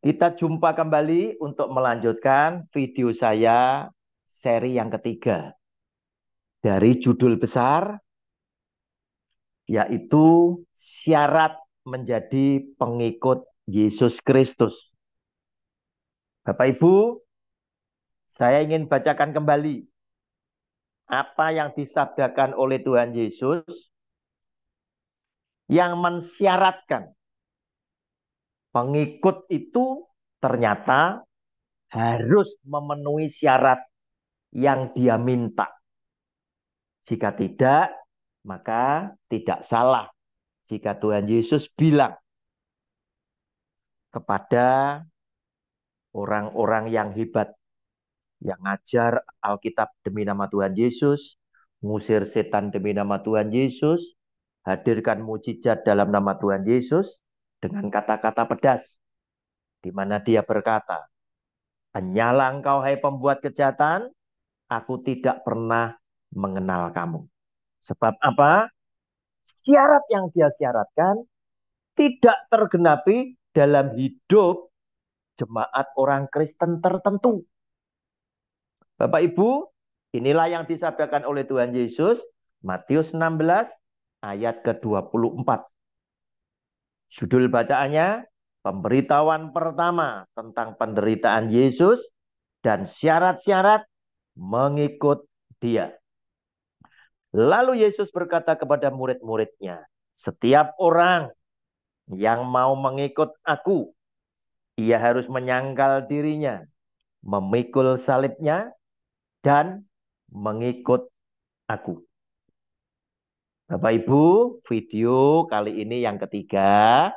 Kita jumpa kembali untuk melanjutkan video saya seri yang ketiga. Dari judul besar, yaitu syarat menjadi pengikut Yesus Kristus. Bapak Ibu, saya ingin bacakan kembali apa yang disabdakan oleh Tuhan Yesus yang mensyaratkan pengikut itu ternyata harus memenuhi syarat yang dia minta. Jika tidak, maka tidak salah jika Tuhan Yesus bilang kepada orang-orang yang hebat, yang ngajar Alkitab demi nama Tuhan Yesus, ngusir setan demi nama Tuhan Yesus, hadirkan mujizat dalam nama Tuhan Yesus, dengan kata-kata pedas, di mana dia berkata, "Hanyalah engkau hai pembuat kejahatan, aku tidak pernah mengenal kamu." Sebab apa? Syarat yang dia syaratkan tidak tergenapi dalam hidup jemaat orang Kristen tertentu. Bapak Ibu, inilah yang disabdakan oleh Tuhan Yesus, Matius 16 ayat ke-24. Judul bacaannya, pemberitahuan pertama tentang penderitaan Yesus dan syarat-syarat mengikut Dia. Lalu Yesus berkata kepada murid-muridnya, setiap orang yang mau mengikut aku, ia harus menyangkal dirinya, memikul salibnya, dan mengikut aku. Bapak Ibu, video kali ini yang ketiga,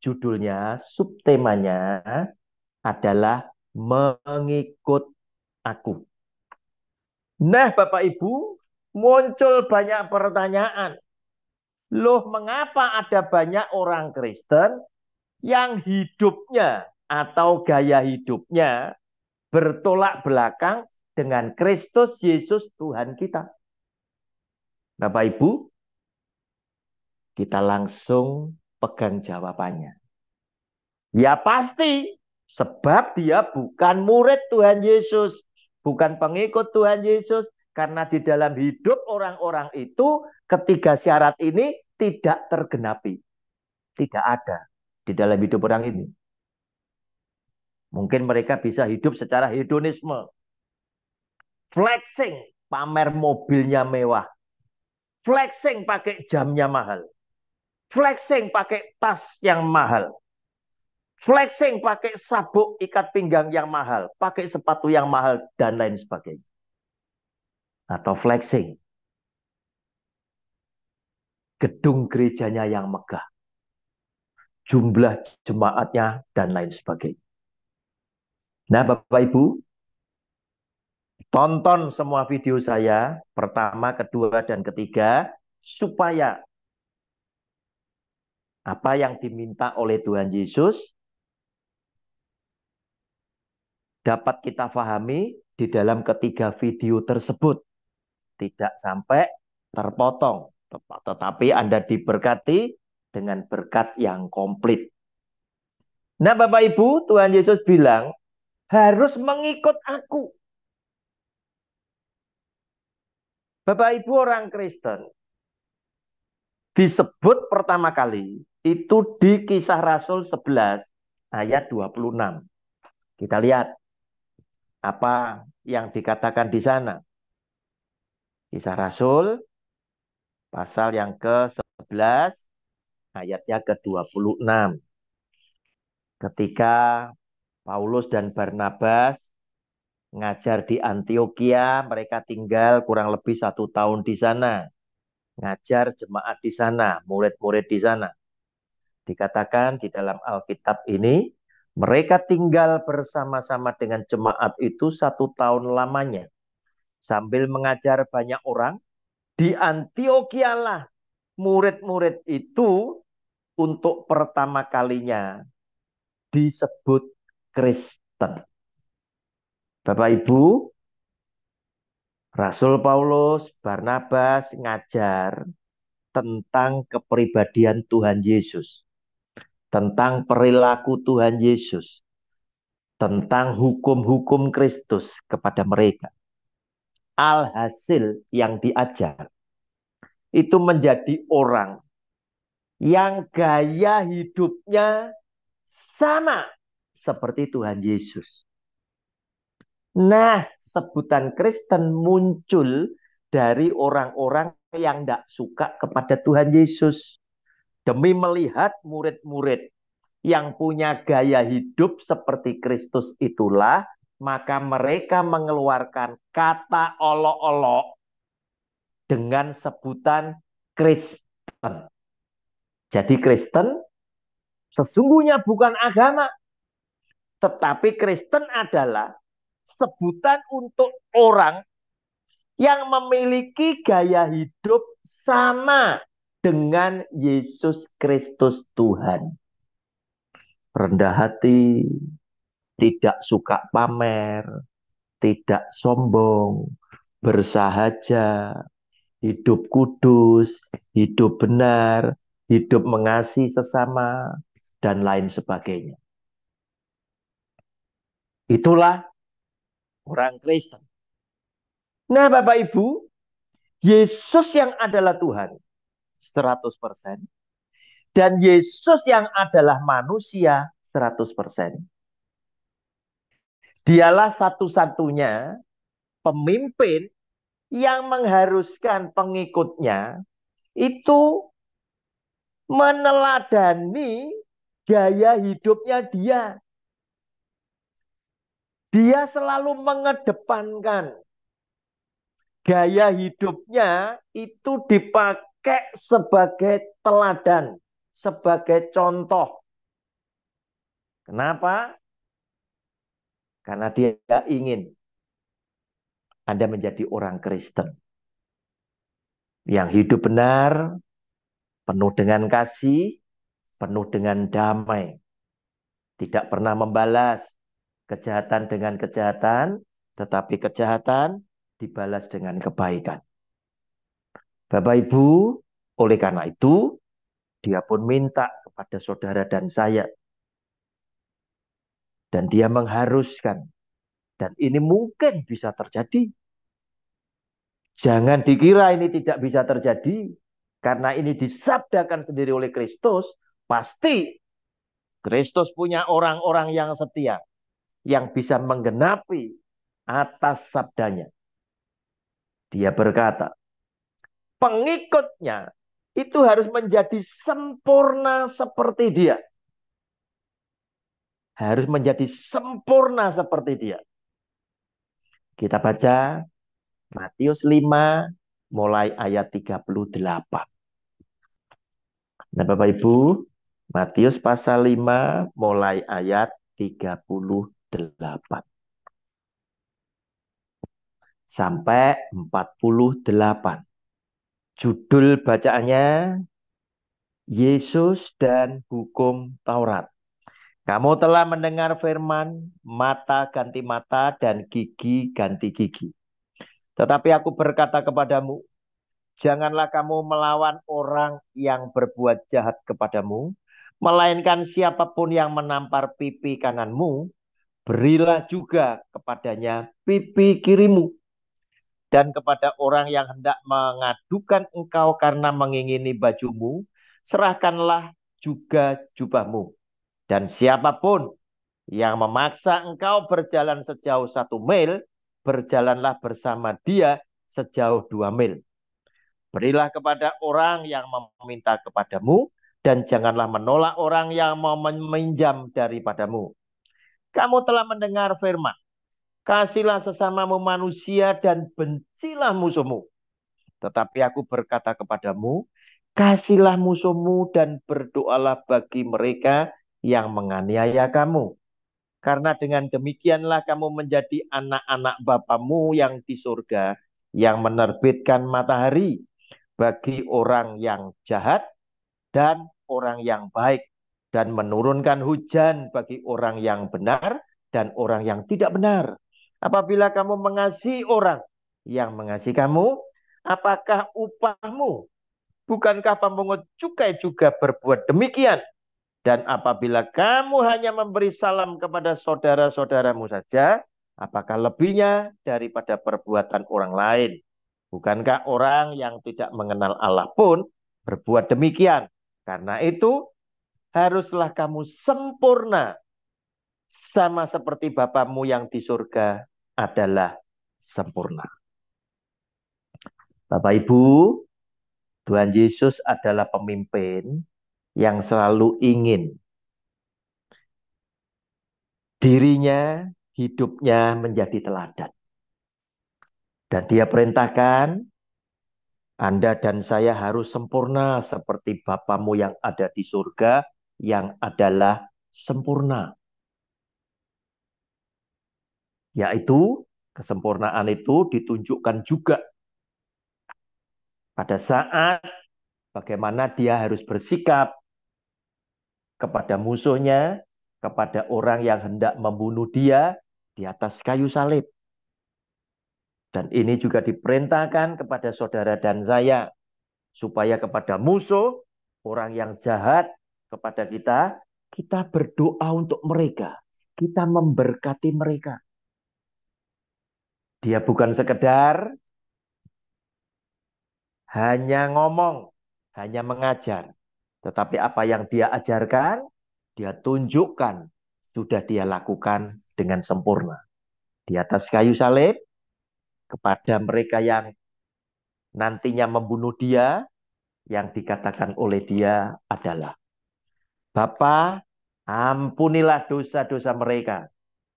judulnya, subtemanya adalah mengikut aku. Nah, Bapak Ibu, muncul banyak pertanyaan. Loh, mengapa ada banyak orang Kristen yang hidupnya atau gaya hidupnya bertolak belakang dengan Kristus Yesus Tuhan kita? Bapak Ibu, kita langsung pegang jawabannya. Ya pasti, sebab dia bukan murid Tuhan Yesus, bukan pengikut Tuhan Yesus. Karena di dalam hidup orang-orang itu, ketiga syarat ini tidak tergenapi. Tidak ada di dalam hidup orang ini. Mungkin mereka bisa hidup secara hedonisme. Flexing, pamer mobilnya mewah. Flexing pakai jamnya mahal. Flexing pakai tas yang mahal. Flexing pakai sabuk ikat pinggang yang mahal, pakai sepatu yang mahal, dan lain sebagainya. Atau flexing, gedung gerejanya yang megah, jumlah jemaatnya, dan lain sebagainya. Nah, Bapak Ibu, tonton semua video saya, pertama, kedua, dan ketiga, supaya apa yang diminta oleh Tuhan Yesus dapat kita pahami di dalam ketiga video tersebut. Tidak sampai terpotong, tetapi Anda diberkati dengan berkat yang komplit. Nah, Bapak Ibu, Tuhan Yesus bilang harus mengikut aku. Bapak Ibu, orang Kristen disebut pertama kali itu di Kisah Rasul 11 ayat 26. Kita lihat apa yang dikatakan di sana. Kisah Rasul pasal yang ke-11 ayatnya ke-26. Ketika Paulus dan Barnabas ngajar di Antioquia, mereka tinggal kurang lebih 1 tahun di sana. Ngajar jemaat di sana, murid-murid di sana. Dikatakan di dalam Alkitab ini, mereka tinggal bersama-sama dengan jemaat itu 1 tahun lamanya. Sambil mengajar banyak orang, di Antioquia lah murid-murid itu untuk pertama kalinya disebut Kristen. Bapak Ibu, Rasul Paulus, Barnabas ngajar tentang kepribadian Tuhan Yesus. tentang perilaku Tuhan Yesus, tentang hukum-hukum Kristus kepada mereka. Alhasil yang diajar itu menjadi orang yang gaya hidupnya sama seperti Tuhan Yesus. Nah, sebutan Kristen muncul dari orang-orang yang tidak suka kepada Tuhan Yesus. Demi melihat murid-murid yang punya gaya hidup seperti Kristus itulah, maka mereka mengeluarkan kata olok-olok dengan sebutan Kristen. Jadi Kristen sesungguhnya bukan agama, tetapi Kristen adalah sebutan untuk orang yang memiliki gaya hidup sama dengan Yesus Kristus Tuhan. Rendah hati, tidak suka pamer, tidak sombong, bersahaja, hidup kudus, hidup benar, hidup mengasihi sesama, dan lain sebagainya. Itulah orang Kristen. Nah, Bapak Ibu, Yesus yang adalah Tuhan 100% dan Yesus yang adalah manusia 100%. Dialah satu-satunya pemimpin yang mengharuskan pengikutnya itu meneladani gaya hidupnya dia. Dia selalu mengedepankan gaya hidupnya itu dipakai sebagai teladan, sebagai contoh. Kenapa? Karena dia ingin Anda menjadi orang Kristen yang hidup benar, penuh dengan kasih, penuh dengan damai. Tidak pernah membalas kejahatan dengan kejahatan, tetapi kejahatan dibalas dengan kebaikan. Bapak Ibu, oleh karena itu, dia pun minta kepada saudara dan saya. Dan dia mengharuskan. Dan ini mungkin bisa terjadi. Jangan dikira ini tidak bisa terjadi. Karena ini disabdakan sendiri oleh Kristus. Pasti Kristus punya orang-orang yang setia. Yang bisa menggenapi atas sabdanya. Dia berkata, pengikutnya itu harus menjadi sempurna seperti dia. Harus menjadi sempurna seperti dia. Kita baca Matius 5 mulai ayat 38. Nah, Bapak Ibu, Matius pasal 5 mulai ayat 38 sampai 48. Judul bacaannya Yesus dan Hukum Taurat. Kamu telah mendengar firman, mata ganti mata dan gigi ganti gigi. Tetapi aku berkata kepadamu, janganlah kamu melawan orang yang berbuat jahat kepadamu, melainkan siapapun yang menampar pipi kananmu, berilah juga kepadanya pipi kirimu. Dan kepada orang yang hendak mengadukan engkau karena mengingini bajumu, serahkanlah juga jubahmu. Dan siapapun yang memaksa engkau berjalan sejauh 1 mil, berjalanlah bersama dia sejauh 2 mil. Berilah kepada orang yang meminta kepadamu, dan janganlah menolak orang yang mau meminjam daripadamu. Kamu telah mendengar firman, kasihlah sesamamu manusia dan bencilah musuhmu. Tetapi aku berkata kepadamu, kasihlah musuhmu dan berdoalah bagi mereka yang menganiaya kamu. Karena dengan demikianlah kamu menjadi anak-anak Bapamu yang di surga, yang menerbitkan matahari bagi orang yang jahat dan orang yang baik, dan menurunkan hujan bagi orang yang benar dan orang yang tidak benar. Apabila kamu mengasihi orang yang mengasihi kamu, apakah upahmu? Bukankah pemungut cukai juga berbuat demikian? Dan apabila kamu hanya memberi salam kepada saudara-saudaramu saja, apakah lebihnya daripada perbuatan orang lain? Bukankah orang yang tidak mengenal Allah pun berbuat demikian? Karena itu, haruslah kamu sempurna, sama seperti Bapamu yang di surga adalah sempurna. Bapak Ibu, Tuhan Yesus adalah pemimpin yang selalu ingin dirinya, hidupnya menjadi teladan. Dan dia perintahkan, Anda dan saya harus sempurna seperti Bapamu yang ada di surga, yang adalah sempurna. Yaitu, kesempurnaan itu ditunjukkan juga pada saat bagaimana dia harus bersikap kepada musuhnya, kepada orang yang hendak membunuh dia di atas kayu salib. Dan ini juga diperintahkan kepada saudara dan saya, supaya kepada musuh, orang yang jahat kepada kita, kita berdoa untuk mereka. Kita memberkati mereka. Dia bukan sekedar hanya ngomong, hanya mengajar. Tetapi apa yang dia ajarkan, dia tunjukkan, sudah dia lakukan dengan sempurna. Di atas kayu salib, kepada mereka yang nantinya membunuh dia, yang dikatakan oleh dia adalah, Bapa, ampunilah dosa-dosa mereka,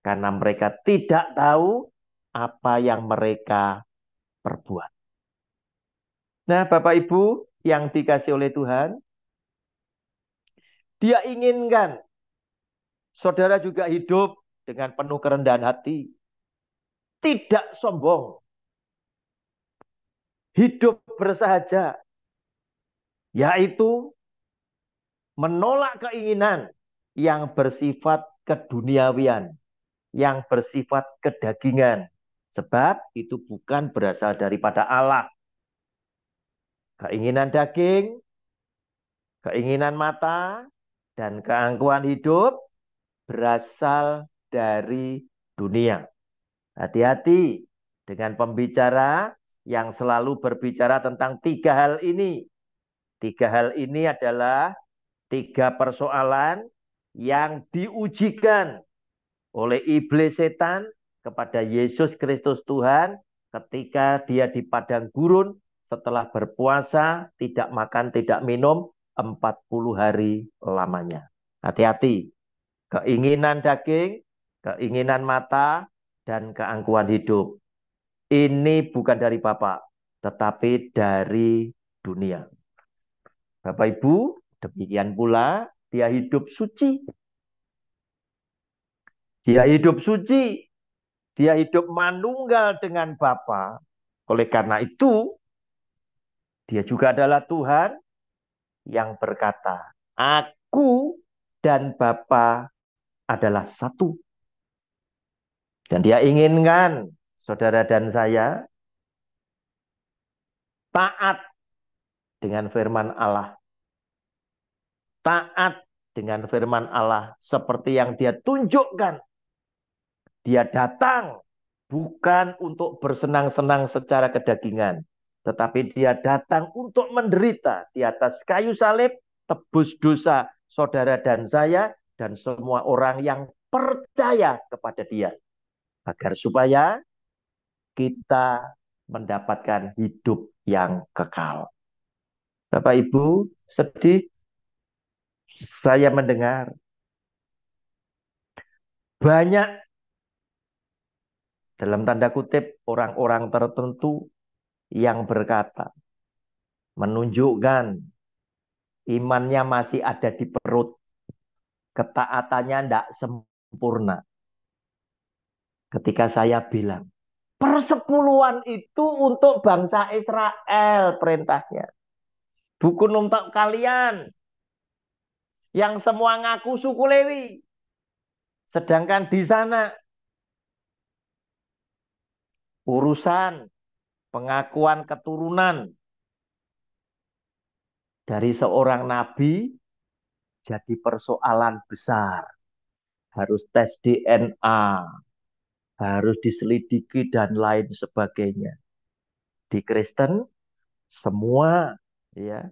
karena mereka tidak tahu apa yang mereka perbuat. Nah, Bapak Ibu yang dikasih oleh Tuhan, dia inginkan saudara juga hidup dengan penuh kerendahan hati, tidak sombong, hidup bersahaja, yaitu menolak keinginan yang bersifat keduniawian, yang bersifat kedagingan. Sebab itu bukan berasal daripada Allah. Keinginan daging, keinginan mata, dan keangkuhan hidup berasal dari dunia. Hati-hati dengan pembicara yang selalu berbicara tentang tiga hal ini. Tiga hal ini adalah tiga persoalan yang diujikan oleh iblis setan kepada Yesus Kristus Tuhan ketika dia di padang gurun setelah berpuasa, tidak makan, tidak minum 40 hari lamanya. Hati-hati. Keinginan daging, keinginan mata, dan keangkuhan hidup. Ini bukan dari Bapa, tetapi dari dunia. Bapak Ibu, demikian pula dia hidup suci. Dia hidup suci. Dia hidup manunggal dengan Bapa. Oleh karena itu, dia juga adalah Tuhan yang berkata, Aku dan Bapa adalah satu. Dan dia inginkan saudara dan saya taat dengan firman Allah. Taat dengan firman Allah seperti yang dia tunjukkan. Dia datang bukan untuk bersenang-senang secara kedagingan, tetapi dia datang untuk menderita di atas kayu salib, tebus dosa saudara dan saya, dan semua orang yang percaya kepada dia. Agar supaya kita mendapatkan hidup yang kekal. Bapak Ibu, sedih saya mendengar banyak dalam tanda kutip orang-orang tertentu yang berkata, menunjukkan imannya masih ada di perut, ketaatannya tidak sempurna. Ketika saya bilang, persepuluhan itu untuk bangsa Israel perintahnya. Bukan untuk kalian yang semua ngaku suku Lewi. Sedangkan di sana urusan pengakuan keturunan dari seorang nabi jadi persoalan besar. Harus tes DNA, harus diselidiki dan lain sebagainya. Di Kristen semua ya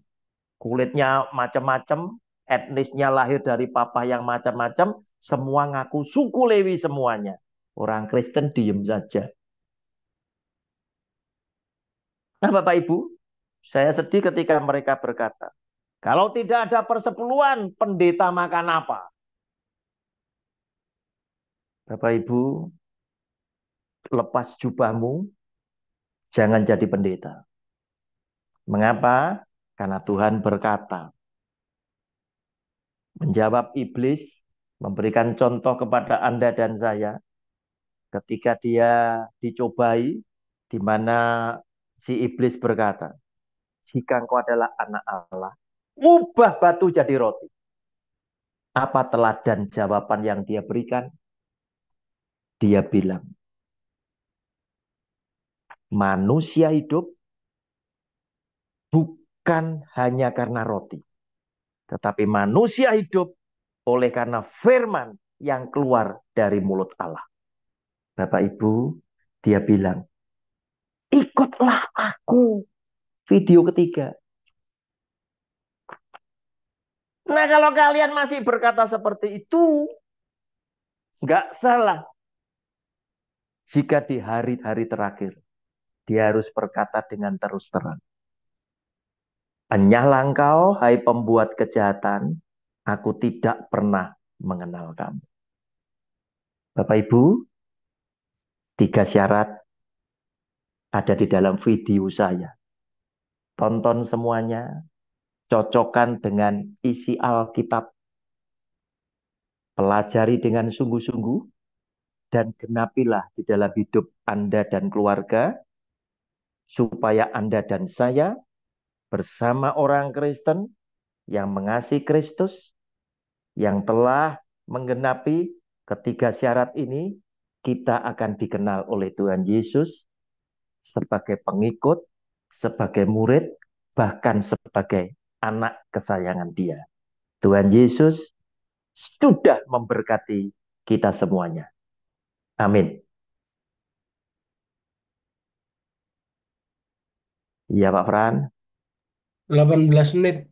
kulitnya macam-macam, etnisnya lahir dari papa yang macam-macam, semua ngaku suku Lewi semuanya. Orang Kristen diem saja. Nah, Bapak Ibu, saya sedih ketika mereka berkata, kalau tidak ada persepuluhan, pendeta makan apa? Bapak Ibu, lepas jubahmu, jangan jadi pendeta. Mengapa? Karena Tuhan berkata, menjawab iblis, memberikan contoh kepada Anda dan saya, ketika dia dicobai, di mana si iblis berkata, jika engkau adalah anak Allah, ubah batu jadi roti. Apa teladan jawaban yang dia berikan? Dia bilang, manusia hidup bukan hanya karena roti, tetapi manusia hidup oleh karena firman yang keluar dari mulut Allah. Bapak Ibu, dia bilang, ikutlah aku. Video ketiga. Nah, kalau kalian masih berkata seperti itu, nggak salah. Jika di hari-hari terakhir, dia harus berkata dengan terus terang. Enyahlah engkau, hai pembuat kejahatan, aku tidak pernah mengenal kamu. Bapak Ibu, 3 syarat ada di dalam video saya. Tonton semuanya, cocokkan dengan isi Alkitab, pelajari dengan sungguh-sungguh, dan genapilah di dalam hidup Anda dan keluarga, supaya Anda dan saya bersama orang Kristen yang mengasihi Kristus, yang telah menggenapi ketiga syarat ini, kita akan dikenal oleh Tuhan Yesus sebagai pengikut, sebagai murid, bahkan sebagai anak kesayangan Dia. Tuhan Yesus sudah memberkati kita semuanya. Amin. Ya Pak Fran. 18 menit.